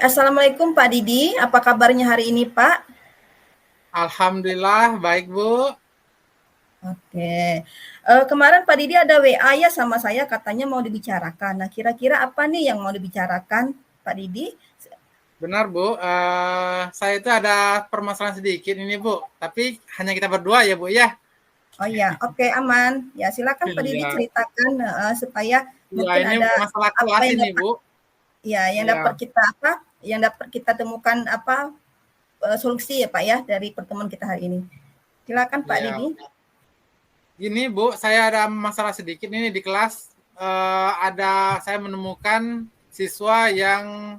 Assalamualaikum Pak Didi, apa kabarnya hari ini Pak? Alhamdulillah baik Bu. Oke, kemarin Pak Didi ada WA ya sama saya katanya mau dibicarakan. Nah kira-kira apa nih yang mau dibicarakan Pak Didi? Benar Bu, saya itu ada permasalahan sedikit ini Bu, tapi hanya kita berdua ya Bu ya. Oh iya, oke aman. Ya silakan Pak Didi Iya, ceritakan supaya iya mungkin ini ada masalah apa kelas yang ini dapat Bu. ya yang Iya, dapat kita temukan solusi ya Pak ya dari pertemuan kita hari ini. Silakan Pak iya. Didi. Gini Bu, saya ada masalah sedikit ini di kelas. Saya menemukan siswa yang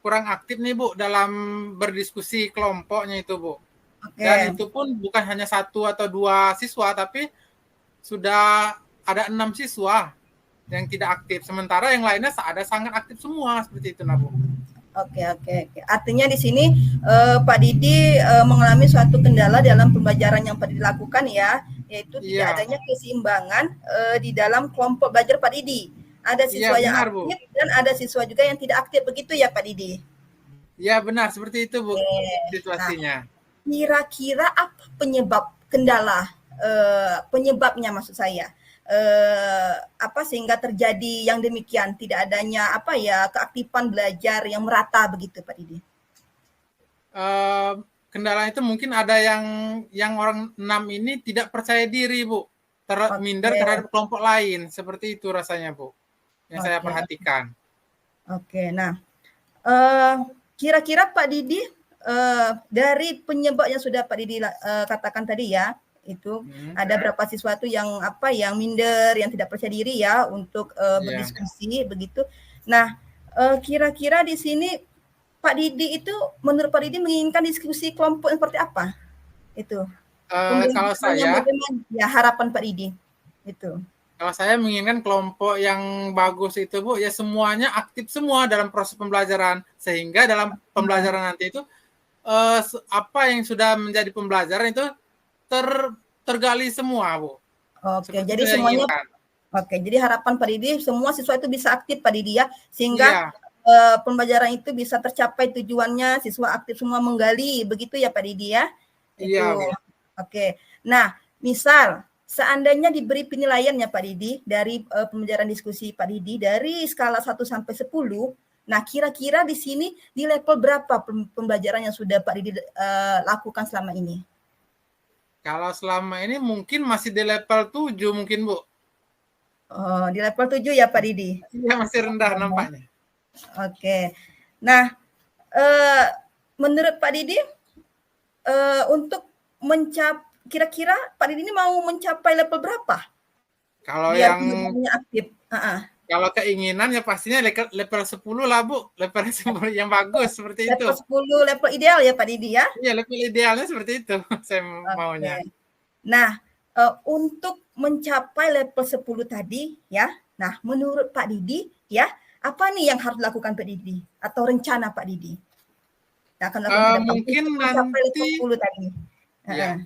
kurang aktif nih Bu dalam berdiskusi kelompoknya itu Bu. Dan Oke. itu pun bukan hanya satu atau dua siswa, tapi sudah ada 6 siswa yang tidak aktif. Sementara yang lainnya ada sangat aktif semua seperti itu, Nabu. Oke. Artinya di sini Pak Didi mengalami suatu kendala dalam pembelajaran yang Pak Didi lakukan ya, yaitu tidak Iya, adanya keseimbangan di dalam kelompok belajar Pak Didi. Ada iya siswa yang benar Bu. aktif dan ada siswa juga yang tidak aktif, begitu ya Pak Didi? Iya benar seperti itu Bu Oke. Nah, situasinya. kira-kira apa penyebabnya maksud saya? Apa sehingga terjadi yang demikian, tidak adanya keaktifan belajar yang merata begitu Pak Didi? Eh, Kendala itu mungkin ada yang orang 6 ini tidak percaya diri Bu, minder Oke, terhadap kelompok lain seperti itu rasanya Bu, yang saya oke, perhatikan. oke. Nah, eee, kira-kira Pak Didi, dari penyebab yang sudah Pak Didi katakan tadi ya, itu Hmm, ada berapa siswa tuh yang minder, yang tidak percaya diri ya untuk, iya. berdiskusi begitu. Nah, kira-kira di sini Pak Didi itu menurut Pak Didi menginginkan diskusi kelompok seperti apa? Itu, Kalau pembelajarannya saya bagaimana? Ya harapan Pak Didi, itu. Kalau saya menginginkan kelompok yang bagus itu Bu, ya semuanya aktif semua dalam proses pembelajaran. Sehingga dalam Nah, pembelajaran nanti itu, apa yang sudah menjadi pembelajaran itu ter tergali semua Bu. oke, Seperti jadi itu yang semuanya inginkan. Oke, jadi harapan Pak Didi semua siswa itu bisa aktif Pak Didi ya, sehingga Iya, pembelajaran itu bisa tercapai tujuannya, siswa aktif semua menggali, begitu ya Pak Didi ya? iya Itu. Bu. Oke. Nah, misal seandainya diberi penilaian ya Pak Didi dari pembelajaran diskusi Pak Didi dari skala 1 sampai 10, nah kira-kira di sini di level berapa pembelajaran yang sudah Pak Didi lakukan selama ini? Kalau selama ini mungkin masih di level 7 mungkin Bu. Oh, di level 7 ya Pak Didi? Iya masih rendah nampaknya. Oke. Nah, eee, menurut Pak Didi, untuk kira-kira Pak Didi ini mau mencapai level berapa Kalau biar yang pembelajarannya aktif? Heeh, kalau keinginan ya pastinya level 10 lah Bu, level 10 yang bagus seperti itu. level 10, level ideal ya Pak Didi ya? Iya level idealnya seperti itu saya Oke. maunya. Nah, untuk mencapai level 10 tadi ya, nah menurut Pak Didi ya, apa nih yang harus dilakukan Pak Didi? Atau rencana Pak Didi yang akan dilakukan ke depan Mungkin untuk mencapai level nanti 10 tadi? ya, Heeh.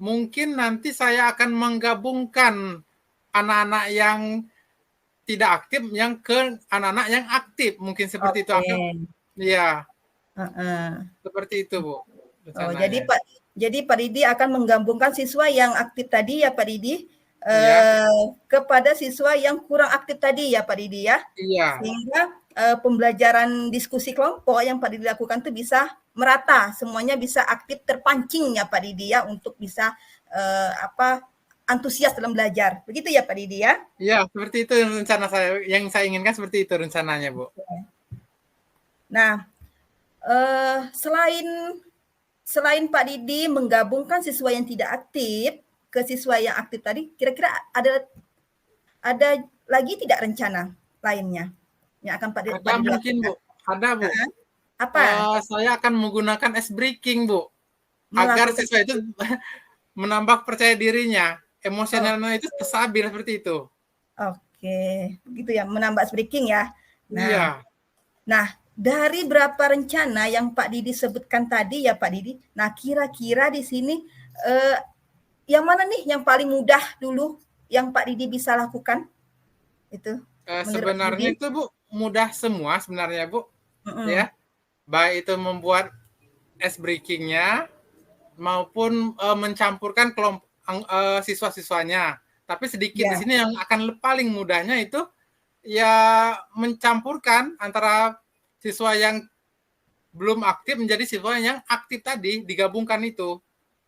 mungkin nanti saya akan menggabungkan anak-anak yang tidak aktif yang ke anak-anak yang aktif, mungkin seperti itu. Oke, Iya, heeh. seperti itu, Bu, Oh, rencananya. jadi Pak Didi akan menggabungkan siswa yang aktif tadi ya Pak Didi, Iya, kepada siswa yang kurang aktif tadi ya Pak Didi ya? iya, Sehingga, pembelajaran diskusi kelompok yang Pak Didi lakukan itu bisa merata, semuanya bisa aktif terpancing ya Pak Didi ya, untuk bisa, antusias dalam belajar. Begitu ya Pak Didi ya? iya, seperti itu rencana saya, yang saya inginkan seperti itu rencananya, Bu. Nah, selain selain Pak Didi menggabungkan siswa yang tidak aktif ke siswa yang aktif tadi, kira-kira ada lagi tidak rencana lainnya yang akan Pak Ada Didi mungkin, lakukan? Bu, ada, Bu. Heeh, apa? Saya akan menggunakan ice breaking, Bu, agar Melakukan siswa itu menambah percaya dirinya, oh, emosionalnya itu stabil seperti itu. oke, begitu ya, menambah speaking ya. Nah Iya, nah, dari berapa rencana yang Pak Didi sebutkan tadi ya Pak Didi, nah kira-kira di sini, eee, yang mana nih yang paling mudah dulu yang Pak Didi bisa lakukan? Itu menurut Pak sebenarnya Didi? itu, Bu, mudah semua sebenarnya, Bu, Mhm, ya. baik itu membuat ice breaking-nya maupun mencampurkan kelompok siswa-siswanya. Tapi sedikit di sini yang akan paling mudahnya itu ya mencampurkan antara siswa yang belum aktif menjadi siswa yang aktif tadi, digabungkan itu.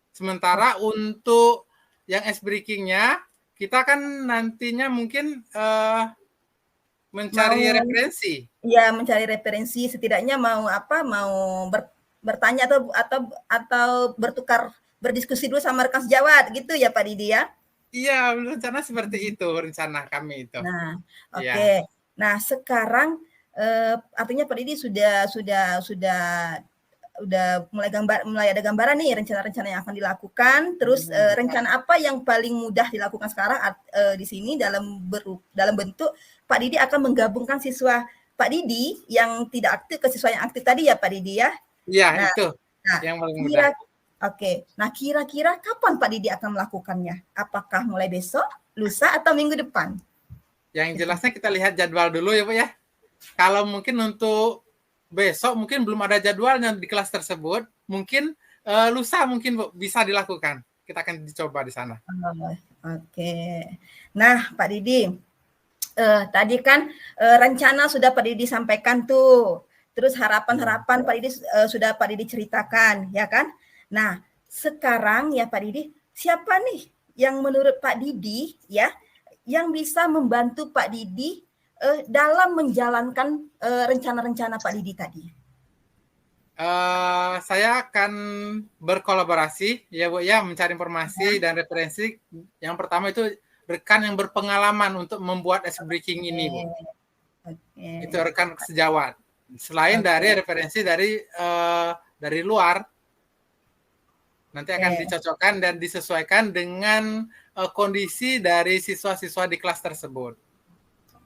Sementara untuk yang ice breaking-nya kita kan nantinya mungkin mencari referensi. Iya, mencari referensi, setidaknya mau bertanya atau bertukar berdiskusi dulu sama rekan sejawat gitu ya Pak Didi ya. Iya, rencana seperti itu rencana kami itu. Nah, oke. Nah, sekarang artinya Pak Didi sudah mulai ada gambaran nih rencana-rencana yang akan dilakukan. Terus rencana apa yang paling mudah dilakukan sekarang di sini dalam bentuk Pak Didi akan menggabungkan siswa Pak Didi yang tidak aktif ke siswa yang aktif tadi ya Pak Didi ya. Iya, itu yang paling mudah. Oke. Nah, kira-kira kapan Pak Didi akan melakukannya? Apakah mulai besok, lusa, atau minggu depan? Yang jelasnya kita lihat jadwal dulu ya, Pak ya. Kalau mungkin untuk besok mungkin belum ada jadwalnya di kelas tersebut, mungkin lusa mungkin Bu, bisa dilakukan. Kita akan dicoba di sana. Oke. Nah, Pak Didi, tadi kan rencana sudah Pak Didi sampaikan tuh. Terus harapan-harapan Pak Didi sudah Pak Didi ceritakan, ya kan? Nah, sekarang ya Pak Didi, siapa nih yang menurut Pak Didi ya yang bisa membantu Pak Didi dalam menjalankan rencana-rencana Pak Didi tadi? Saya akan berkolaborasi ya Bu ya, mencari informasi dan referensi. Yang pertama itu rekan yang berpengalaman untuk membuat ice breaking ini Bu. Itu rekan sejawat. Selain dari referensi dari luar, nanti akan dicocokkan dan disesuaikan dengan kondisi dari siswa-siswa di kelas tersebut.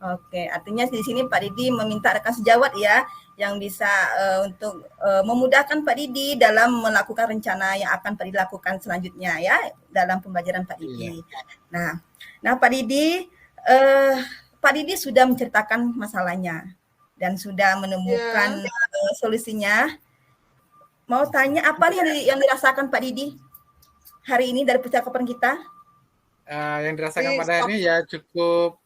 Oke, artinya di sini Pak Didi meminta rekan sejawat ya yang bisa untuk memudahkan Pak Didi dalam melakukan rencana yang akan Pak Didi lakukan selanjutnya ya dalam pembelajaran Pak Didi. Iya. Nah Pak Didi, Pak Didi sudah menceritakan masalahnya dan sudah menemukan solusinya. Mau tanya apa nih yang dirasakan Pak Didi hari ini dari percakapan kita? Yang dirasakan pada hari ini ya cukup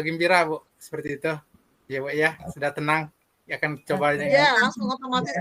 gembira Bu, seperti itu. Ya Bu ya, sudah tenang. Akan coba. Ya, langsung otomatis